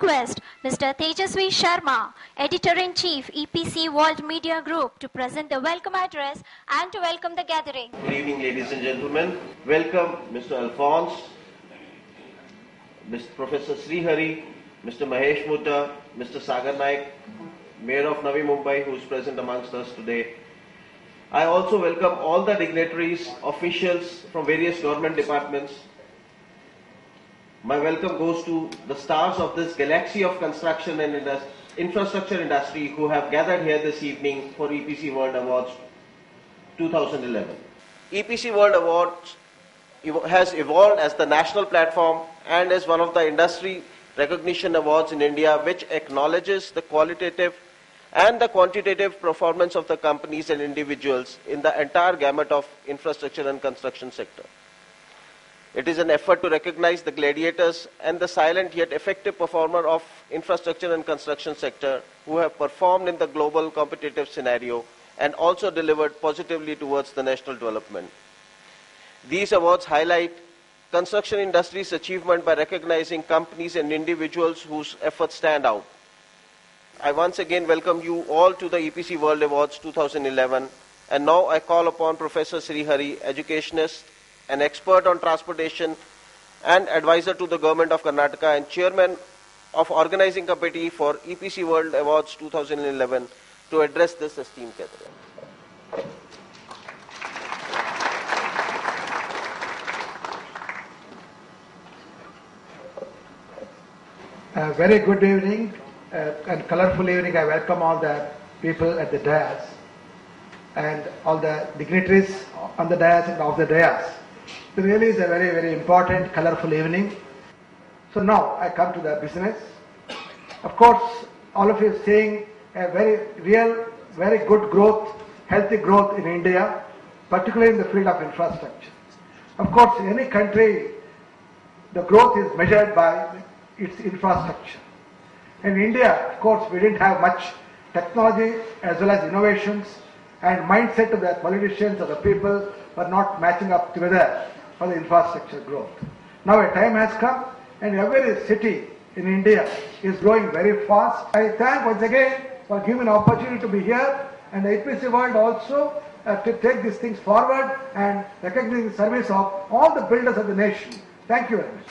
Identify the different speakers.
Speaker 1: request Mr. Tejasvi Sharma, Editor-in-Chief, EPC World Media Group, to present the welcome address and to welcome the gathering.
Speaker 2: Good evening, ladies and gentlemen. Welcome Mr. Alphonse, Mr. Professor Srihari, Mr. Mahesh Mutta, Mr. Sagar Naik, Mayor of Navi Mumbai, who is present amongst us today. I also welcome all the dignitaries, officials from various government departments. My welcome goes to the stars of this galaxy of construction and infrastructure industry who have gathered here this evening for EPC World Awards 2011. EPC World Awards has evolved as the national platform and is one of the industry recognition awards in India which acknowledges the qualitative and the quantitative performance of the companies and individuals in the entire gamut of infrastructure and construction sector. It is an effort to recognize the gladiators and the silent yet effective performer of infrastructure and construction sector who have performed in the global competitive scenario and also delivered positively towards the national development. These awards highlight construction industry's achievement by recognizing companies and individuals whose efforts stand out. I once again welcome you all to the EPC World Awards 2011, and now I call upon Professor Srihari, educationist, an expert on transportation and advisor to the Government of Karnataka and Chairman of Organizing Committee for EPC World Awards 2011, to address this esteemed gathering.
Speaker 3: Very good evening and colorful evening. I welcome all the people at the dais and all the dignitaries on the dais and off the dais. It really is a very, very important, colorful evening. So now I come to the business. Of course, all of you are seeing a very real, very good growth, healthy growth in India, particularly in the field of infrastructure. Of course, in any country, the growth is measured by its infrastructure. In India, of course, we didn't have much technology as well as innovations, and mindset of the politicians or the people were not matching up together for the infrastructure growth. Now a time has come and every city in India is growing very fast. I thank once again for giving an opportunity to be here, and the EPC World also to take these things forward and recognize the service of all the builders of the nation. Thank you very much.